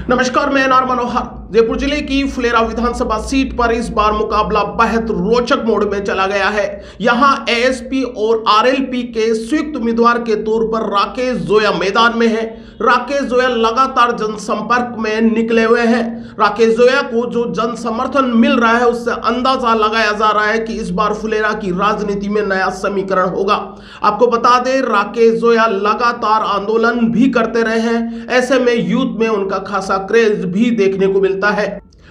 नमस्कार, मैं एनआर मनोहर। जयपुर जिले की फुलेरा विधानसभा सीट पर इस बार मुकाबला बेहद रोचक मोड में चला गया है। यहां एएसपी और आरएलपी के संयुक्त उम्मीदवार के तौर पर राकेश जोया मैदान में है। राकेश जोया लगातार जनसंपर्क में निकले हुए हैं। राकेश जोया को जो जन समर्थन मिल रहा है उससे अंदाजा लगाया जा रहा है कि इस बार फुलेरा की राजनीति में नया समीकरण होगा। आपको बता दें, राकेश जोया लगातार आंदोलन भी करते रहे हैं। ऐसे में यूथ में उनका खासा क्रेज भी देखने को मिलता है।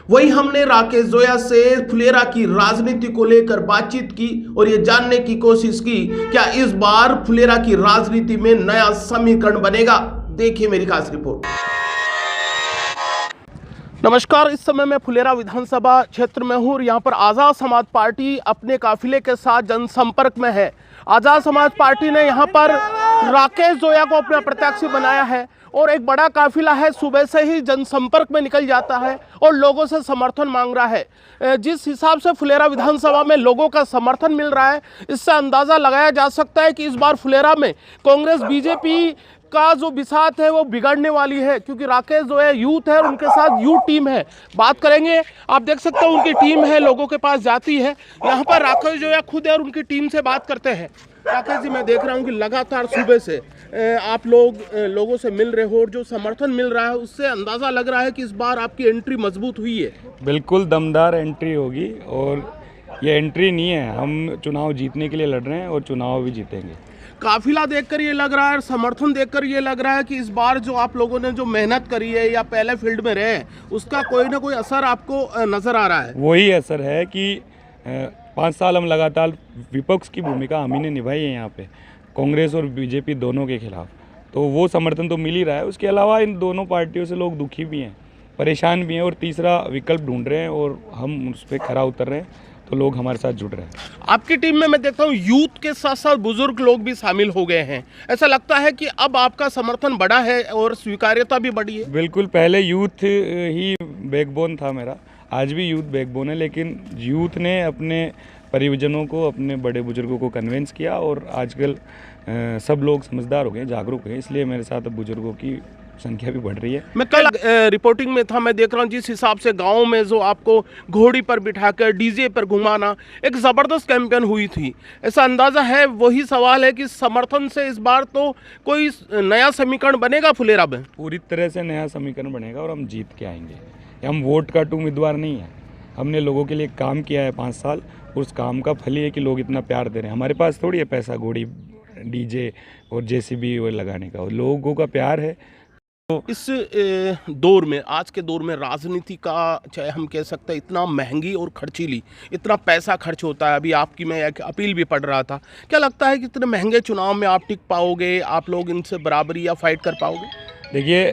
वहीं हमने राकेश जोया से फुलेरा की राजनीति को लेकर बातचीत की और ये जानने की कोशिश की क्या इस बार फुलेरा की राजनीति में नया समीकरण बनेगा। देखिए मेरी खास रिपोर्ट। नमस्कार, इस समय मैं फुलेरा विधानसभा क्षेत्र में हूँ और यहाँ पर आज़ाद समाज पार्टी अपने काफिले के साथ जनसंपर्क में है। आज़ाद समाज पार्टी ने यहाँ पर राकेश जोया को अपना प्रत्याशी बनाया है और एक बड़ा काफिला है, सुबह से ही जनसंपर्क में निकल जाता है और लोगों से समर्थन मांग रहा है। जिस हिसाब से फुलेरा विधानसभा में लोगों का समर्थन मिल रहा है, इससे अंदाज़ा लगाया जा सकता है कि इस बार फुलेरा में कांग्रेस बीजेपी का जो बिसात है वो बिगड़ने वाली है, क्योंकि राकेश जोया यूथ है और उनके साथ यूथ टीम है। बात करेंगे, आप देख सकते हो उनकी टीम है, लोगों के पास जाती है। यहाँ पर राकेश जोया खुद है और उनकी टीम से बात करते हैं। राकेश जी, मैं देख रहा हूँ कि लगातार सुबह से आप लोगों से मिल रहे हो और जो समर्थन मिल रहा है उससे अंदाज़ा लग रहा है कि इस बार आपकी एंट्री मजबूत हुई है। बिल्कुल दमदार एंट्री होगी और ये एंट्री नहीं है, हम चुनाव जीतने के लिए लड़ रहे हैं और चुनाव भी जीतेंगे। काफिला देखकर ये लग रहा है, समर्थन देखकर ये लग रहा है कि इस बार जो आप लोगों ने जो मेहनत करी है या पहले फील्ड में रहे उसका कोई ना कोई असर आपको नज़र आ रहा है। वही असर है कि 5 साल हम लगातार विपक्ष की भूमिका हम ही ने निभाई है यहाँ पे, कांग्रेस और बीजेपी दोनों के खिलाफ। तो वो समर्थन तो मिल ही रहा है। उसके अलावा इन दोनों पार्टियों से लोग दुखी भी हैं, परेशान भी हैं और तीसरा विकल्प ढूंढ रहे हैं और हम उस पर खरा उतर रहे हैं, तो लोग हमारे साथ जुड़ रहे हैं। आपकी टीम में मैं देखता हूँ यूथ के साथ साथ बुजुर्ग लोग भी शामिल हो गए हैं। ऐसा लगता है कि अब आपका समर्थन बढ़ा है और स्वीकार्यता भी बढ़ी है। बिल्कुल, पहले यूथ ही बैकबोन था मेरा, आज भी यूथ बैकबोन है, लेकिन यूथ ने अपने परिजनों को, अपने बड़े बुजुर्गों को कन्विंस किया और आजकल सब लोग समझदार हो गए, जागरूक हो गए, इसलिए मेरे साथ अब बुजुर्गों की संख्या भी बढ़ रही है। मैं कल रिपोर्टिंग में था, मैं देख रहा हूँ जिस हिसाब से गांव में जो आपको घोड़ी पर बिठाकर डीजे पर घुमाना एक ज़बरदस्त कैंपेन हुई थी, ऐसा अंदाज़ा है। वही सवाल है कि समर्थन से इस बार तो कोई नया समीकरण बनेगा फुलेरा में? पूरी तरह से नया समीकरण बनेगा और हम जीत के आएंगे। हम वोट का उम्मीदवार नहीं है, हमने लोगों के लिए काम किया है 5 साल और उस काम का फल ही है कि लोग इतना प्यार दे रहे हैं। हमारे पास थोड़ी है पैसा घोड़ी डीजे और जेसीबी वो लगाने का, लोगों का प्यार है। तो इस दौर में, आज के दौर में राजनीति का, चाहे हम कह सकते हैं, इतना महंगी और खर्चीली, इतना पैसा खर्च होता है। अभी आपकी मैं एक अपील भी पढ़ रहा था, क्या लगता है कि इतने महंगे चुनाव में आप टिक पाओगे? आप लोग इनसे बराबरी या फाइट कर पाओगे? देखिए,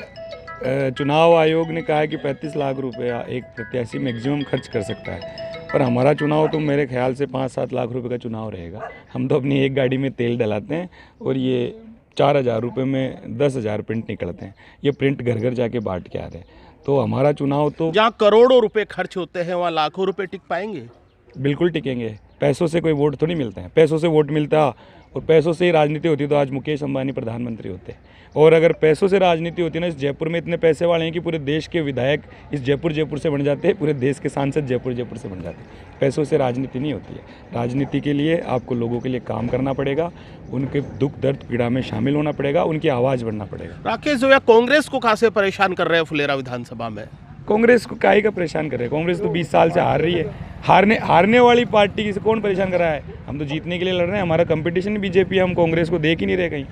चुनाव आयोग ने कहा है कि 35 लाख रुपया एक प्रत्याशी मैक्सिमम खर्च कर सकता है, पर हमारा चुनाव तो मेरे ख्याल से 5-7 लाख रुपए का चुनाव रहेगा। हम तो अपनी एक गाड़ी में तेल डलाते हैं और ये 4,000 रुपये में 10,000 प्रिंट निकलते हैं। ये प्रिंट घर घर जाके बांट के आ रहे हैं। तो हमारा चुनाव तो, जहाँ करोड़ों रुपए खर्च होते हैं वहाँ लाखों रुपए टिक पाएंगे? बिल्कुल टिकेंगे। पैसों से कोई वोट थोड़ी मिलता है, पैसों से वोट मिलता और पैसों से ही राजनीति होती तो आज मुकेश अंबानी प्रधानमंत्री होते। और अगर पैसों से राजनीति होती ना, इस जयपुर में इतने पैसे वाले हैं कि पूरे देश के विधायक इस जयपुर से बन जाते हैं, पूरे देश के सांसद जयपुर से बन जाते हैं। पैसों से राजनीति नहीं होती है। राजनीति के लिए आपको लोगों के लिए काम करना पड़ेगा, उनके दुख दर्द पीड़ा में शामिल होना पड़ेगा, उनकी आवाज़ बढ़ना पड़ेगा। राकेश जोया कांग्रेस को खासे परेशान कर रहे हैं फुलेरा विधानसभा में। कांग्रेस को काहे का परेशान कर रहे हैं? कांग्रेस तो 20 साल से हार रही है। हारने वाली पार्टी से कौन परेशान कर रहा है? हम तो जीतने के लिए लड़ रहे हैं। हमारा कंपटीशन बीजेपी, हम कांग्रेस को देख ही नहीं रहे कहीं।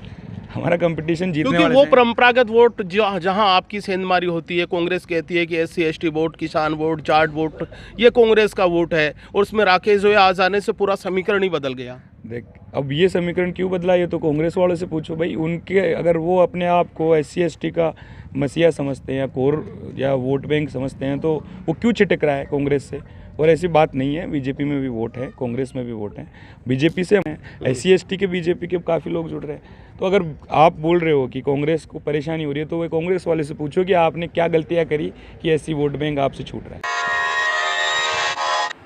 हमारा कंपटीशन जीतने वाले, क्योंकि वो परंपरागत वोट जहां आपकी सेंधमारी होती है, कांग्रेस कहती है कि SC ST वोट, किसान वोट, जाट वोट, ये कांग्रेस का वोट है और उसमें राकेश जोया आ जाने से पूरा समीकरण ही बदल गया। देख, अब ये समीकरण क्यों बदला, ये तो कांग्रेस वालों से पूछो भाई। उनके, अगर वो अपने आप को SC ST का मसीहा समझते हैं या कोर या वोट बैंक समझते हैं, तो वो क्यों छिटक रहा है कांग्रेस से? और ऐसी बात नहीं है, बीजेपी में भी वोट है, कांग्रेस में भी वोट है। बीजेपी से SC ST के बीजेपी के काफ़ी लोग जुड़ रहे हैं। तो अगर आप बोल रहे हो कि कांग्रेस को परेशानी हो रही है, तो वो कांग्रेस वाले से पूछो कि आपने क्या गलतियाँ करी कि ऐसी वोट बैंक आपसे छूट रहा है।